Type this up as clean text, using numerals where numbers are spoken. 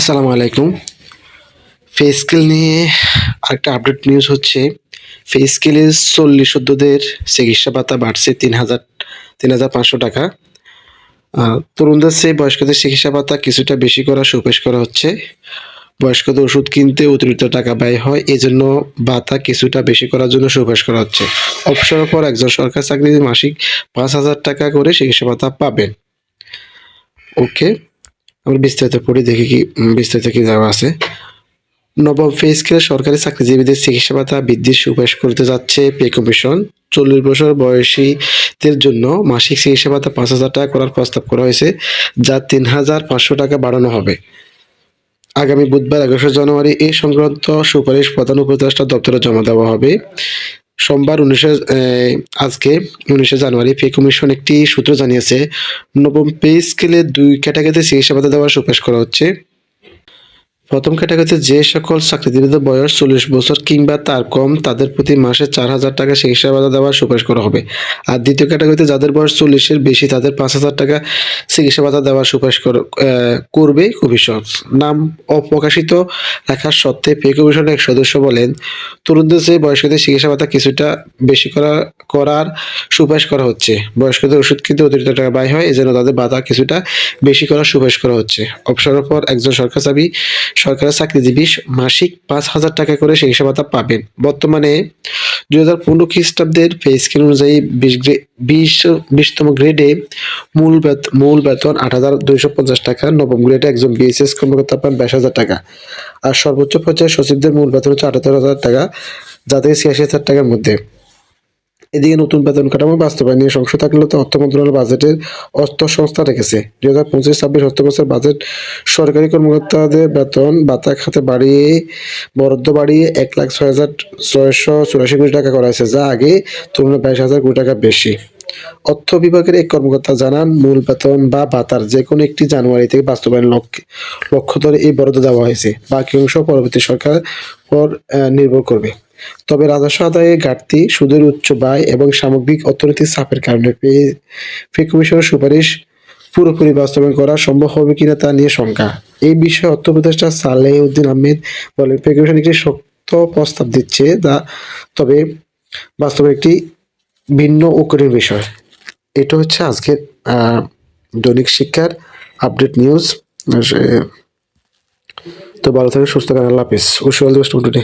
আসসালামু আলাইকুম। Pay scale নিয়ে আরেকটা আপডেট নিউজ হচ্ছে, পে স্কেলে ৪০ ঊর্ধ্বদের চিকিৎসা ভাতা বাড়ছে ৳৩,৫০০। তরুণদের চেয়ে বয়স্কদের চিকিৎসা ভাতা কিছুটা বেশি করার সুপারিশ করা হচ্ছে। বয়স্কদের ওষুধ কিনতে অতিরিক্ত টাকা ব্যয় হয়, এজন্য ভাতা কিছুটা বেশি করার জন্য সুপারিশ করা হচ্ছে। অবসরের পর একজন সরকারি চাকরিজীবী মাসিক ৳৫,০০০ করে চিকিৎসা ভাতা পাবেন। ওকে, আমরা বিস্তারিত পড়ি, দেখি কি বিস্তারিত কি দেওয়া আছে। নবম পে স্কেলে সরকারি চাকরিজীবীদের চিকিৎসা ভাতা বৃদ্ধির সুপারিশ করতে যাচ্ছে পে কমিশন। ৪০ বছর বয়সীদের জন্য মাসিক চিকিৎসা ভাতা ৳৫,০০০ করার প্রস্তাব করা হয়েছে, যা ৳৩,৫০০ বাড়ানো হবে। আগামী বুধবার ১১ জানুয়ারি এ সংক্রান্ত সুপারিশ প্রধান উপদেষ্টা দপ্তরে জমা দেওয়া হবে। সোমবার আজকে ১৯ জানুয়ারি পে কমিশন একটি সূত্র জানিয়েছে, নবম পে স্কেলে ২ ক্যাটাগরিতে চিকিৎসা ভাতা দেওয়ার সুপারিশ করা হচ্ছে। প্রথম ক্যাটাগরিতে যে সকল চাকরিজীবীদের বয়স ৪০ বছর কিংবা তার কম, তাদের প্রতি মাসে ৳৪,০০০ চিকিৎসা ভাতা দেওয়ার সুপারিশ করা হবে। আর দ্বিতীয় ক্যাটাগরিতে যাদের বয়স ৪০-এর বেশি, তাদের ৳৫,০০০ চিকিৎসা ভাতা দেওয়ার সুপারিশ করবে কমিশন। নাম অপ্রকাশিত রাখার শর্তে পে কমিশনের এক সদস্য বলেন, তরুণদের চেয়ে বয়স্কদের চিকিৎসা ভাতা কিছুটা বেশি করার সুপারিশ করা হচ্ছে। বয়স্কদের ওষুধ কিনতে অতিরিক্ত টাকা ব্যয় হয়, এজন্য তাদের ভাতা কিছুটা বেশি করার সুপারিশ করা হচ্ছে। অবসরের পর একজন সরকারি চাকরিজীবী মাসিক ৳৫,০০০ করে চিকিৎসা ভাতা পাবেন। বর্তমানে ২০১৫ খ্রিস্টাব্দের পে স্কেল অনুযায়ী ২০তম গ্রেডে মূল বেতন ৳৮,২৫০। নবম গ্রেডে একজন বিএসএস কর্মকর্তা পান ৳২২,০০০। আর সর্বোচ্চ পর্যায়ে সচিবদের মূল বেতন হচ্ছে ৳৭৮,০০০, যা থেকে ৳৮৬,০০০ মধ্যে। এদিকে নতুন বেতন কাঠামো বাস্তবায়ন নিয়ে সংশয় থাকলেও অর্থ মন্ত্রণালয় বাজেটের অর্থসংস্থান রেখেছে। ২০২৫-২৬ অর্থবছরের বাজেট সরকারি কর্মকর্তাদের বেতন ভাতা খাতে বরাদ্দ বাড়িয়ে ৳১,০৬,৬৮৪ করা হয়েছে, যা আগে তুলনায় ৳২২,০০০ বেশি। অর্থ বিভাগের এক কর্মকর্তা জানান, মূল বেতন বা ভাতার যেকোনো একটি জানুয়ারি থেকে বাস্তবায়ন লক্ষ্য ধরে এই বরাদ্দ দেওয়া হয়েছে। বাকি অংশ পরবর্তী সরকার পর নির্ভর করবে। তবে রাজস্ব আদায়ে ঘাটতি, সুদের উচ্চ ব্যয় এবং সামগ্রিক অর্থনৈতিক চাপের কারণে পে কমিশনের সুপারিশ পুরোপুরি বাস্তবায়ন করা সম্ভব হবে কিনা তা নিয়ে শঙ্কা। এই বিষয়ে অর্থ উপদেষ্টা সালেহ-উদ্দিন আহমেদ বলেন, পে কমিশন একটি শক্ত প্রস্তাব দিচ্ছে, তবে বাস্তবে একটি ভিন্ন ও কঠিন বিষয়। এটা হচ্ছে আজকের দৈনিক শিক্ষার আপডেট নিউজ। তো ভালো থাকবেন, সুস্থ থাকবেন, আল্লাহ হাফিজ। Wish you all the best today.